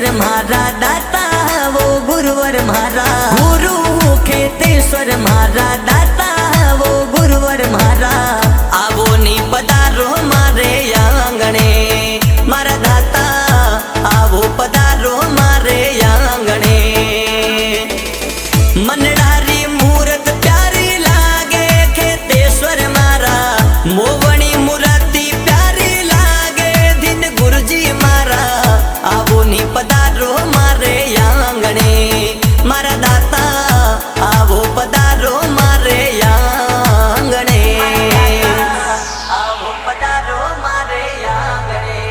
खेतेश्वर मारा दाता वो गुरुवर मारा गुरु खेतेश्वर मारा दाता वो गुरुवर मारा आवो नी पधारो मारे आंगणे मारा दाता आवो पधारो मारे आंगणे मनडारी मूरत प्यारी लागे खेतेश्वर मारा मोवणी मूर्ति प्यारी लागे दिन गुरुजी मारा आवो नी पधारो मारे आंगणे मारा दाता आवो पधारो मारे आंगणे आवो पधारो मारे आंगणे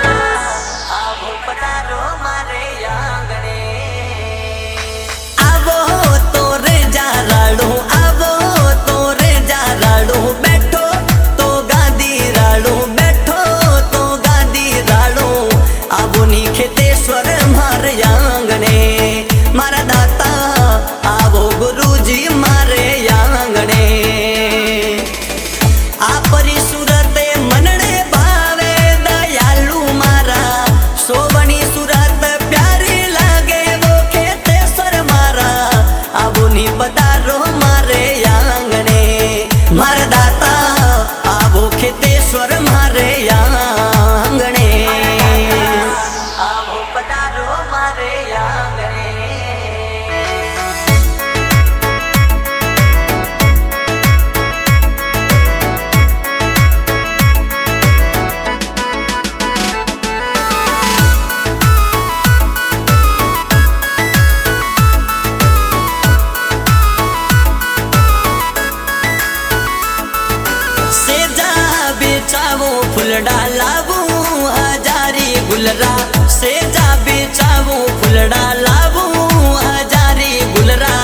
आवो पधारो मारे आंगणे आवो तोरे जा राड़ू आवो तोरे जा राड़ू बैठो तो गादी राड़ू बैठो तो गादी राड़ू आवो नी खेतेश्वर मारे आंगणे मारा दाता आवो गुरुजी मारे आंगणे आपरी सूरते मनने भावे दयालु मारा सोवणी सूरत प्यारी लागे वो खेतेश्वर मारा आवो नी पधारो मारे आंगणे मारा दाता आवो खेतेश्वर मारे आंगणे आवो पधारो मारे आंगणे सेजा बेचावो फुलड़ा लावू हजारी गुलरा सेजा बेचावो फुलड़ा लावू हजारी गुलरा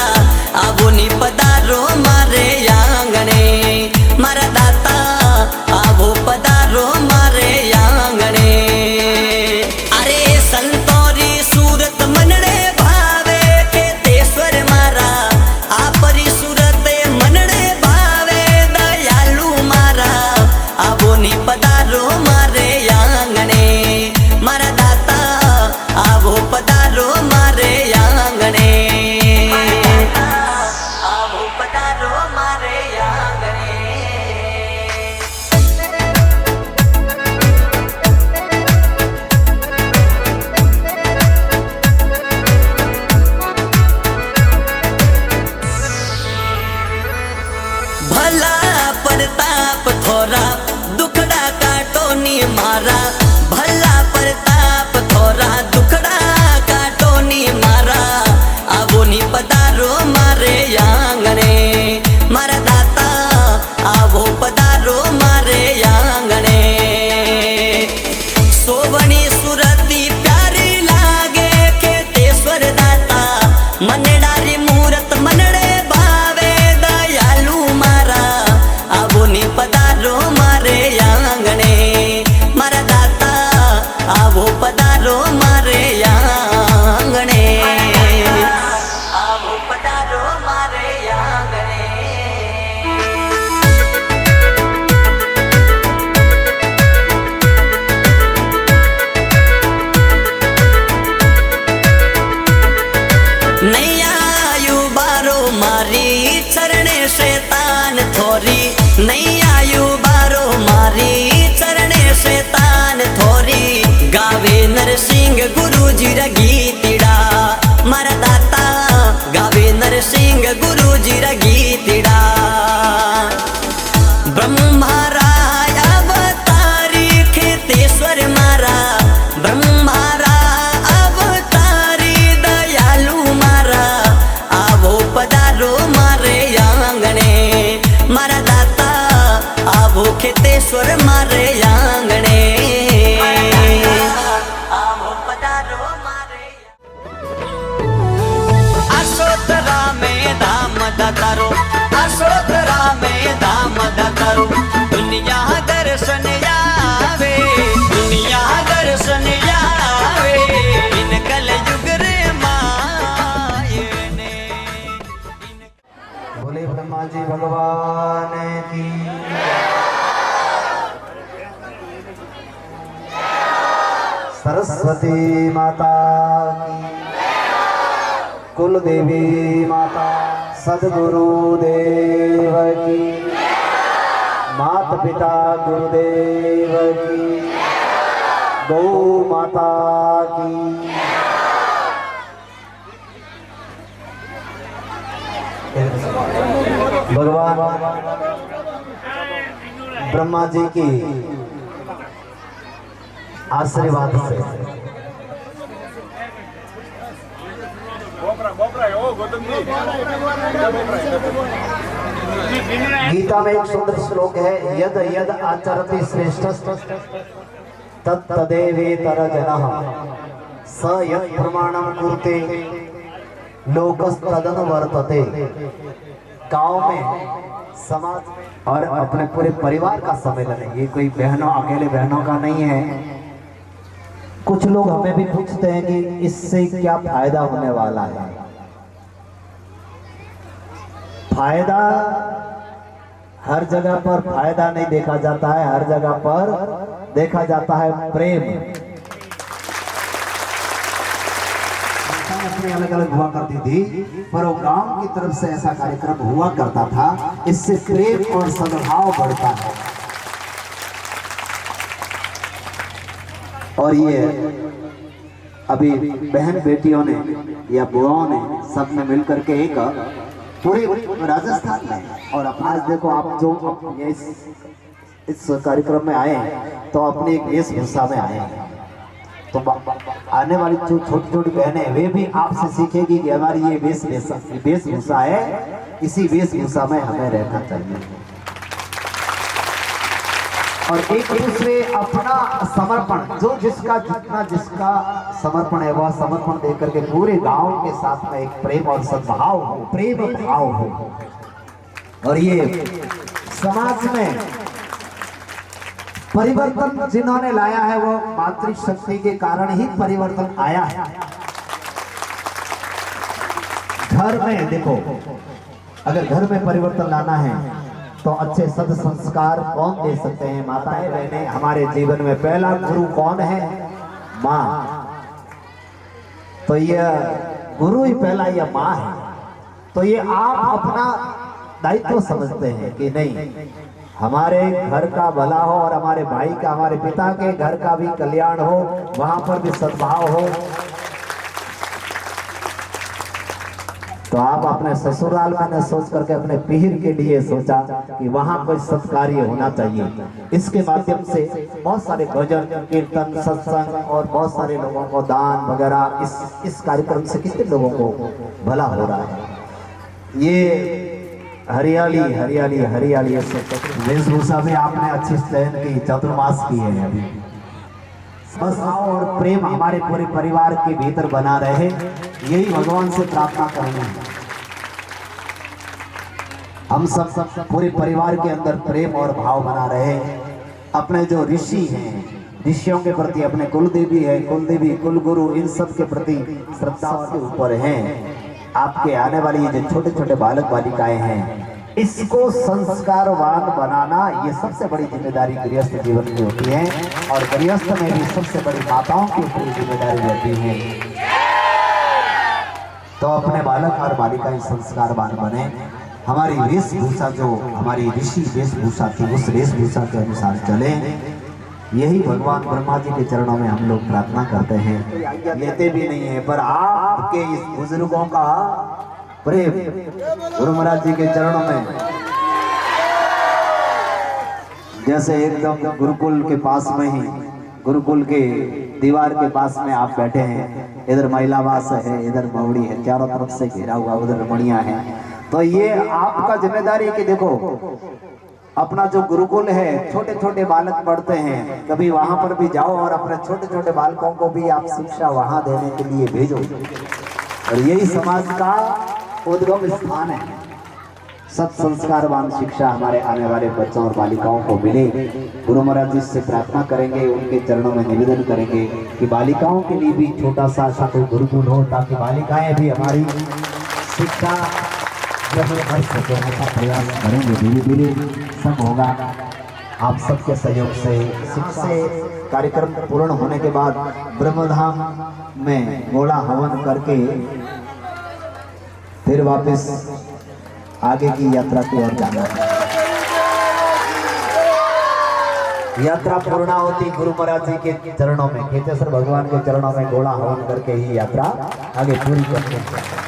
आवो नी पधारो मारे आंगणे मारा दाता आवो पधारो मारे आंगणे अरे संतोरी सूरत मनड़े भावे खेतेश्वर मारा आपरी सूरत मनड़े भावे दयालु मारा आवो नी पधारो मारे आंगणे मारा दाता आवो पधारो मारे आंगणे आवो पधारो मारे आंगणे भला प्रताप थोरा दुखड़ा काटो नी मारा भला प्रताप थोरा दुखड़ा काटो नी मारा आवो नी पधारो मारे आंगणे मारा दाता आवो पधारो मारे आंगणे सोवणी सुरती प्यारी लागे खेतेश्वर दाता मनडारी मूरत मनड़े भावे दयालु मारा आवो नी पधारो मारे आंगणे मारा दाता आवो पधारो मारे आंगणे आवो पधारो मारे आंगणे नैया यू बारो मारी चरणे शैतान थोरी नैया यू बारो मारी चरणे शैतान थोरी गावे नरसिंह गुरुजी रा गीतिड़ा मारा दाता गावे नरसिंह गुरुजी रा गीतिड़ा ब्रह्मारा अवतारी खेतेश्वर मारा ब्रह्मारा अवतारी दयालु मारा आवो पधारो मारे आंगणे मारा दाता आवो खेतेश्वर मारे आंगणे आवो पधारो मारे आसोतरा में धाम दातारो आसोतरा में धाम दातारो दुनिया दर्शन आवे दुनिया दर्शन आवे इन कलयुग रे माये ने बोले ब्रह्मा जी भगवान की, सरस्वती माता की, कुल देवी माता, सदगुरु देव की, माता पिता गुरुदेव की, गौ माता की। भगवान ब्रह्मा जी की आशीर्वाद से गीता में एक सुंदर श्लोक है, यद यद आचरति श्रेष्ठ तत्तदेवेतर जनः स यत् प्रमाणं कुरुते लोकस्तदनुवर्तते। गांव में, समाज में और अपने पूरे परिवार का सम्मेलन है। ये कोई बहनों, अकेले बहनों का नहीं है। कुछ लोग हमें भी पूछते हैं कि इससे क्या फायदा होने वाला है। फायदा हर जगह पर फायदा नहीं देखा जाता है, हर जगह पर देखा जाता है प्रेम। अलग अलग हुआ करती थी, पर वो गांव की तरफ से ऐसा कार्यक्रम हुआ करता था। इससे प्रेम और सद्भाव बढ़ता है। और ये अभी बहन बेटियों ने या बुआओं ने सब ने मिलकर के एक पूरे राजस्थान में, और अपना देखो आप जो इस कार्यक्रम में आए हैं तो अपनी एक वेशभूषा में आए हैं। तो आने वाली जो छोटी छोटी बहनें वे भी आपसे सीखेगी कि हमारी ये वेशभूषा है, इसी वेशभूषा में हमें रहना चाहिए। और एक दूसरे अपना समर्पण, जो जिसका जितना जिसका समर्पण है वह समर्पण देकर के पूरे गांव के साथ में एक प्रेम और सद्भाव हो, प्रेम भाव हो। और ये समाज में परिवर्तन जिन्होंने लाया है वो मातृशक्ति के कारण ही परिवर्तन आया है। घर में देखो, अगर घर में परिवर्तन लाना है तो अच्छे सद संस्कार कौन दे सकते हैं? माताएं बहनें। हमारे जीवन में पहला गुरु कौन है? माँ। तो यह गुरु ही पहला यह माँ है। तो ये आप अपना दायित्व समझते हैं कि नहीं, हमारे घर का भला हो और हमारे भाई का, हमारे पिता के घर का भी कल्याण हो, वहां पर भी सद्भाव हो। तो आप अपने ससुराल में न सोच करके अपने पीर के लिए सोचा कि वहां कोई सत्कार्य होना चाहिए। इसके माध्यम से बहुत सारे भजन कीर्तन सत्संग और बहुत सारे लोगों को दान वगैरह इस कार्यक्रम से कितने लोगों को भला हो रहा है। ये हरियाली हरियाली हरियाली वेशभूषा भी आपने अच्छी चयन की, चतुर्मास की है। अभी बस और प्रेम हमारे पूरे परिवार के भीतर बना रहे, यही भगवान से प्रार्थना करनी है। हम सब पूरे परिवार के अंदर प्रेम और भाव बना रहे। अपने जो ऋषि हैं, ऋषियों के प्रति, अपने कुलदेवी है, कुलदेवी कुलगुरु, इन सब के प्रति श्रद्धा के ऊपर हैं। आपके आने वाली ये जो छोटे छोटे बालक बालिकाएं हैं, इसको संस्कारवान बनाना ये सबसे बड़ी जिम्मेदारी गृहस्थ जीवन की होती है। और गृहस्थ में भी सबसे बड़ी माताओं की ऊपर जिम्मेदारी रहती है। तो अपने बालक और बालिकाएं संस्कारवान बने। हमारी वेशभूषा जो हमारी ऋषि वेशभूषा थी, उस वेशभूषा के अनुसार चले। यही भगवान ब्रह्मा जी के चरणों में हम लोग प्रार्थना करते हैं। लेते भी नहीं है, पर आपके इस बुजुर्गों का प्रेम गुरु महाराज जी के चरणों में, जैसे एकदम गुरुकुल के पास में ही, गुरुकुल के दीवार के पास में आप बैठे हैं। इधर महिलावास है, इधर मौड़ी है, चारों तरफ से घेरा हुआ, उधर रमणियां है। तो ये आपका जिम्मेदारी है कि देखो अपना जो गुरुकुल है, छोटे छोटे बालक पढ़ते हैं, कभी वहां पर भी जाओ और अपने छोटे छोटे बालकों को भी आप शिक्षा वहां देने के लिए भेजो। और यही समाज का उद्गम स्थान है। सत संस्कारवान शिक्षा हमारे आने वाले बच्चों और बालिकाओं को मिले। गुरु महाराज जी से प्रार्थना करेंगे, उनके चरणों में निवेदन करेंगे कि बालिकाओं के लिए भी छोटा सा कोई गुरुकुल हो, ताकि बालिकाएं भी हमारी शिक्षा जब कर सके ऐसा प्रयास करेंगे, धीरे धीरे सब होगा आप सबके सहयोग से। सुख से कार्यक्रम पूर्ण होने के बाद ब्रह्मधाम में गोला हवन करके फिर वापस आगे की यात्रा की ओर जाना है। यात्रा पूर्णाहुति गुरु महाराज जी के चरणों में, केतेश्वर भगवान के चरणों में गोला हवन करके ही यात्रा आगे पूरी करते हैं।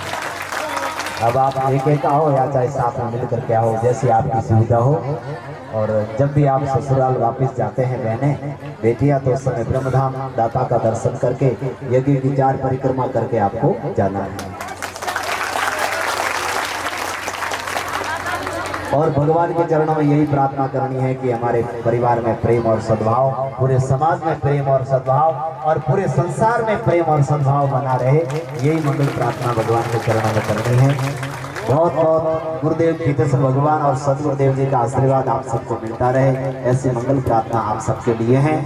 अब आप एक एक आओ या चाहे साथ में मिल करके आओ, जैसी आपकी सुविधा हो। और जब भी आप ससुराल वापस जाते हैं बहनें बेटियां, तो उस समय ब्रह्मधाम दाता का दर्शन करके यज्ञ की 4 परिक्रमा करके आपको जाना है। और भगवान के चरणों में यही प्रार्थना करनी है कि हमारे परिवार में प्रेम और सद्भाव, पूरे समाज में प्रेम और सद्भाव, और पूरे संसार में प्रेम और सद्भाव बना रहे। यही मंगल प्रार्थना भगवान के चरणों में करनी है। बहुत बहुत गुरुदेव केतेश्वर भगवान और सदगुरुदेव जी का आशीर्वाद आप सबको मिलता रहे, ऐसी मंगल प्रार्थना आप सबके लिए है।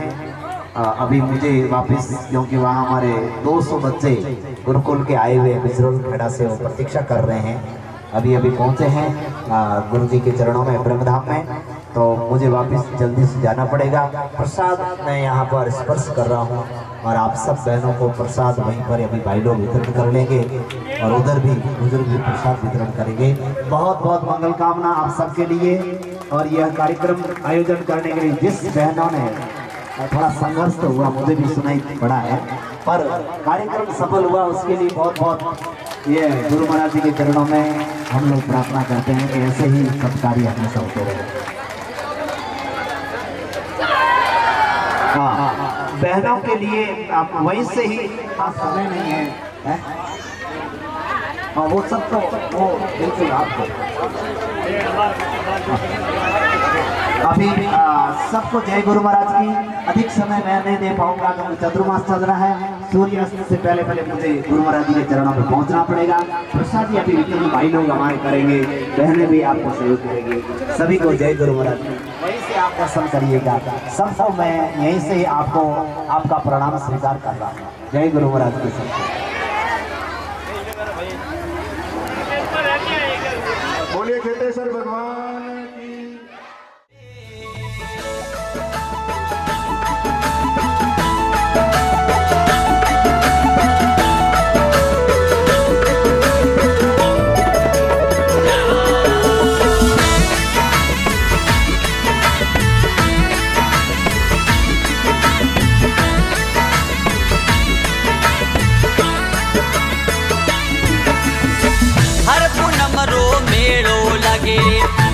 अभी मुझे वापस, क्योंकि वहाँ हमारे 200 बच्चे गुरुकुल के आए हुए बिजरोल खेड़ा से वो प्रतीक्षा कर रहे हैं, अभी अभी पहुँचे हैं गुरु जी के चरणों में ब्रह्मधाम में, तो मुझे वापस जल्दी से जाना पड़ेगा। प्रसाद मैं यहाँ पर स्पर्श कर रहा हूँ और आप सब बहनों को प्रसाद वहीं पर अभी भाई लोग वितरण कर लेंगे और उधर भी बुजुर्ग भी प्रसाद वितरण करेंगे। बहुत बहुत मंगल कामना आप सबके लिए। और यह कार्यक्रम आयोजन करने के लिए जिस बहनों ने थोड़ा संघर्ष तो हुआ, मुझे भी सुनाई पड़ा है, पर कार्यक्रम सफल हुआ, उसके लिए बहुत बहुत ये गुरु महाराज जी के चरणों में हम लोग प्रार्थना करते हैं कि ऐसे ही सब कार्य हमेशा होते रहे। हाँ, बहनों के लिए आप वहीं से ही समय नहीं है, हाँ वो सब तो वो बिल्कुल आपको अभी सबको जय गुरु महाराज की। अधिक समय मैं नहीं दे पाऊंगा क्योंकि चतुर्मास चल रहा है। सूर्यास्त से पहले पहले मुझे गुरु महाराज जी के चरणों में पहुंचना पड़ेगा। प्रसाद जी अभी वितरण भाई लोग हमारे करेंगे, बहनें भी आपको सहयोग करेंगे। सभी को जय गुरु महाराज जी। वहीं से आप दर्शन करिएगा। सबको मैं यहीं से ही आपको आपका प्रणाम स्वीकार कर रहा हूँ। जय गुरु महाराज की सबको। बोलिए केतेश्वर भगवान की।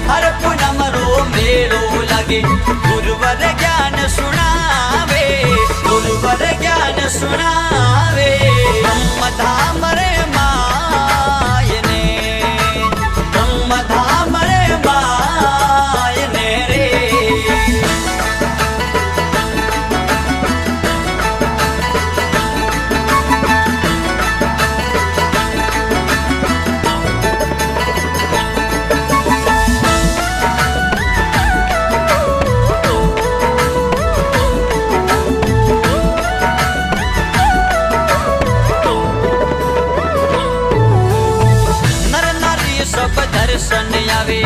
हर पूनम रो मेलो लगे, गुरुवर ज्ञान सुनावे, गुरुवर ज्ञान सुनावे। ब्रह्म धाम रे मायने, ब्रह्म धाम रे मायने रे। दर्शन आवे,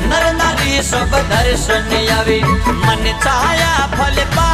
नर नारी सब दर्शन आवे, मन छाया फल पा